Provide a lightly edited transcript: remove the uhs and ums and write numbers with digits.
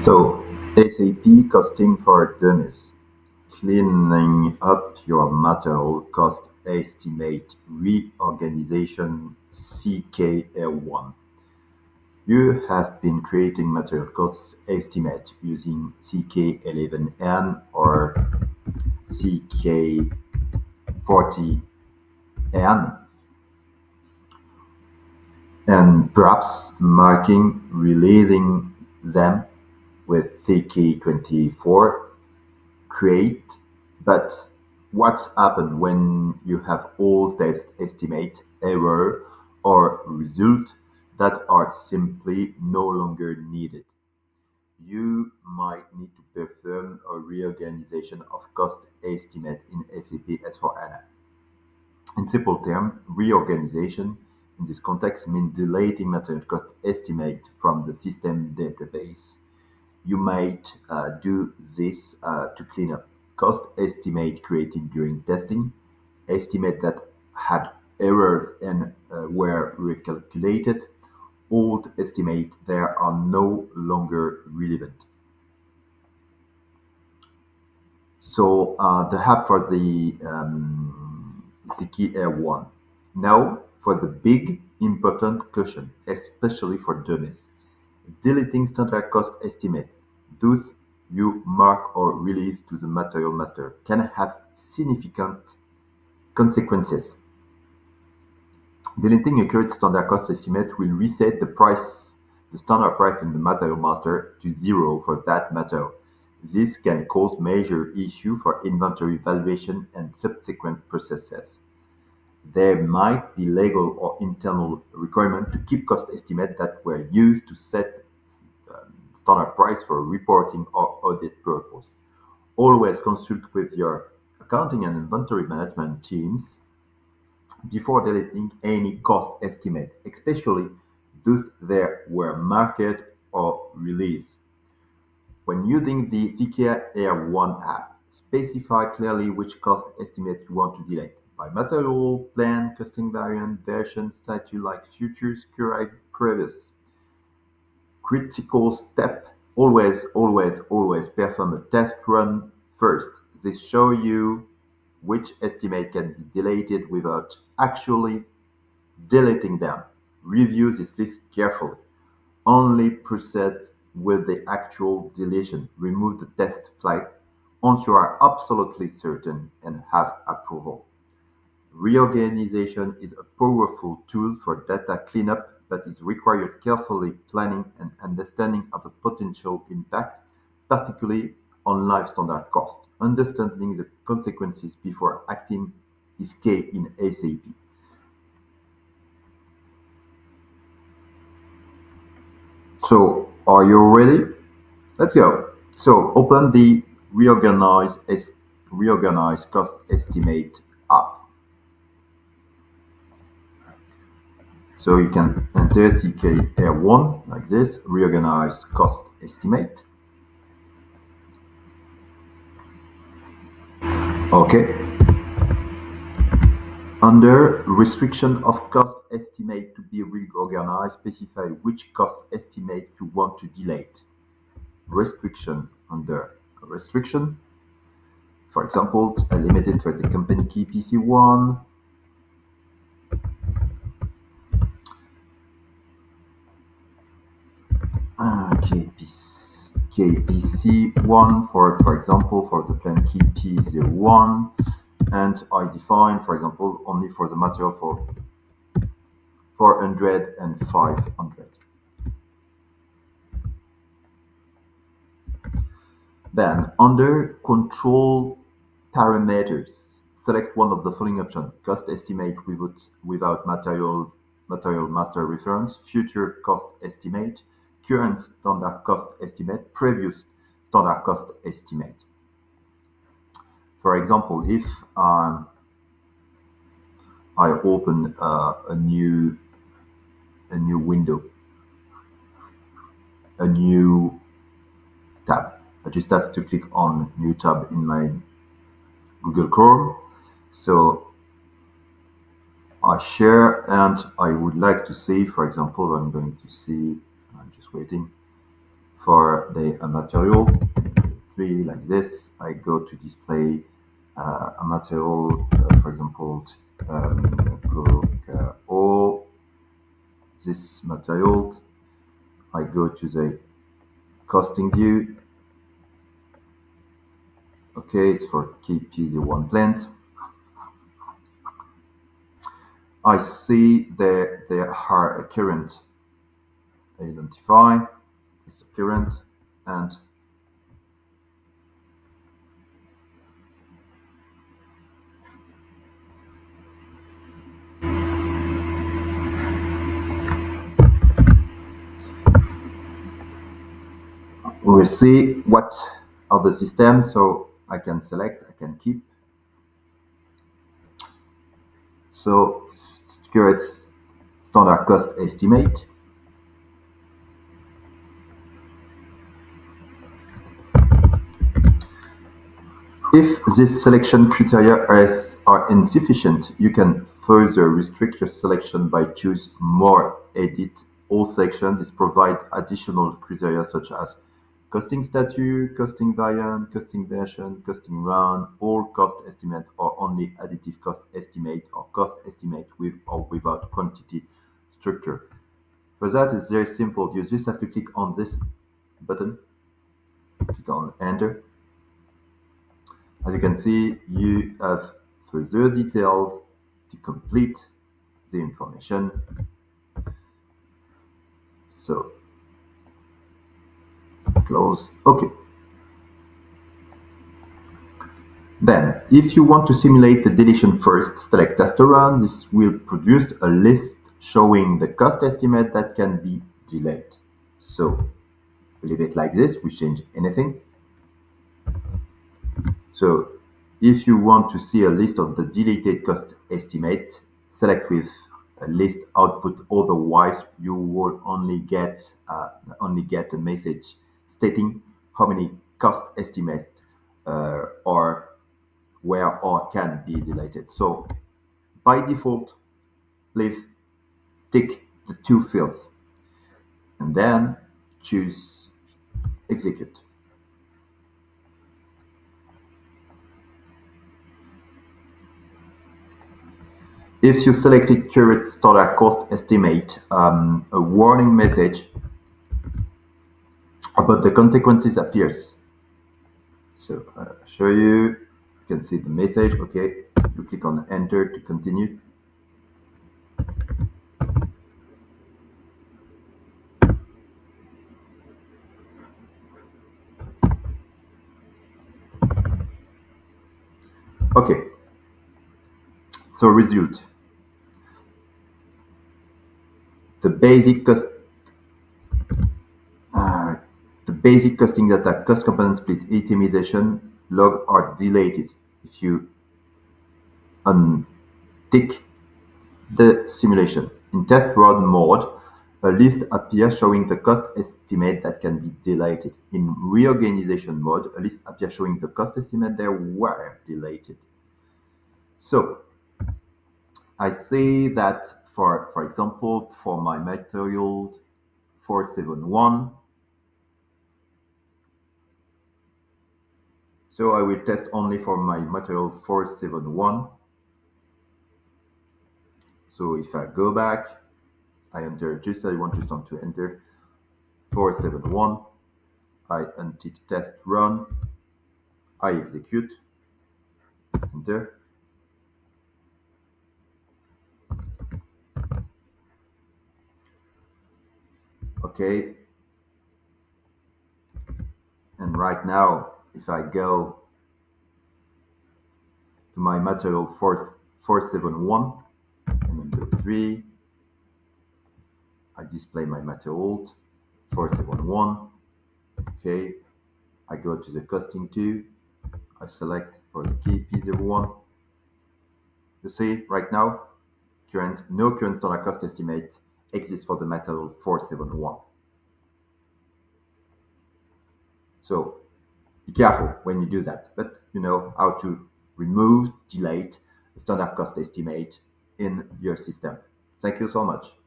So, SAP Costing for Dummies. Cleaning up your material cost estimate reorganization CKR1. You have been creating material cost estimate using CK11N or CK40N and perhaps marking releasing them with CK24 create. But what's happened when you have all test estimate, error, or result that are simply no longer needed? You might need to perform a reorganization of cost estimate in SAP S4HANA. In simple terms, reorganization in this context means deleting material cost estimate from the system database. You might do this to clean up cost estimate created during testing, estimate that had errors and were recalculated, old estimate there are no longer relevant. So the hub for the key one. Now for the big important question, especially for dummies. Deleting standard cost estimate, those you mark or release to the material master, can have significant consequences. Deleting a current standard cost estimate will reset the standard price in the material master to zero for that material. This can cause major issue for inventory valuation and subsequent processes. There might be legal or internal requirement to keep cost estimates that were used to set standard price for reporting or audit purpose. Always consult with your accounting and inventory management teams before deleting any cost estimate, especially those that were marked or released. When using the CKR1 app, specify clearly which cost estimate you want to delete by material, plan, costing variant, version, statute like futures, current, previous. Critical step, always perform a test run first. This shows you which estimate can be deleted without actually deleting them. Review this list carefully. Only proceed with the actual deletion. Remove the test flag once you are absolutely certain and have approval. Reorganization is a powerful tool for data cleanup, but it requires carefully planning and understanding of the potential impact, particularly on life standard cost. Understanding the consequences before acting is key in SAP. So, are you ready? Let's go. So, open the Reorganize Cost Estimate app. So you can enter CKR1 like this, Reorganize Cost Estimate. Okay. Under Restriction of Cost Estimate to be reorganized, specify which cost estimate you want to delete. Restriction under Restriction. For example, I limited for the company key PC1. KPC1 for example for the plan key P01, and I define for example only for the material for 400 and 500. Then under control parameters, select one of the following options: cost estimate without material master reference, future cost estimate, current standard cost estimate, previous standard cost estimate. For example, if I open a new window, a new tab, I just have to click on new tab in my Google Chrome. So I share and I would like to see, for example, I'm going to see I'm just waiting for the material. 3 like this. I go to display a material, for example, cook all this material. I go to the costing view. Okay, it's for KP01 plant. I see there are a current identify. This current, and we will see what are the systems. So I can select, I can keep. So current standard cost estimate. If these selection criteria are insufficient, you can further restrict your selection by choose more, edit all selections. This provide additional criteria such as costing statute, costing variant, costing version, costing run, all cost estimate, or only additive cost estimate, or cost estimate with or without quantity structure. For that, it's very simple. You just have to click on this button, click on enter. As you can see, you have further detail to complete the information. So close. Okay. Then, if you want to simulate the deletion first, select Test to Run. This will produce a list showing the cost estimate that can be delayed. So leave it like this. We change anything. So if you want to see a list of the deleted cost estimate, select with a list output. Otherwise, you will only get a message stating how many cost estimates are where or can be deleted. So by default, leave tick the two fields and then choose execute. If you selected current standard cost estimate, a warning message about the consequences appears. So show you, you can see the message. Okay, you click on enter to continue. Okay, so result. The basic cost, the basic costing data, cost component split, itemization, log are deleted. If you untick the simulation. In test run mode, a list appears showing the cost estimate that can be deleted. In reorganization mode, a list appears showing the cost estimate that were deleted. So I say that for example, for my material 471, so I will test only for my material 471. So if I go back, I enter just I want just to enter 471. I untick test run. I execute. Enter. Okay. And right now, if I go to my material 471 and enter 3, I display my material 471. Okay. I go to the costing 2. I select for the key P01. You see right now, no current standard cost estimate exists for the material 471. So be careful when you do that, but you know how to remove, delete the standard cost estimate in your system. Thank you so much.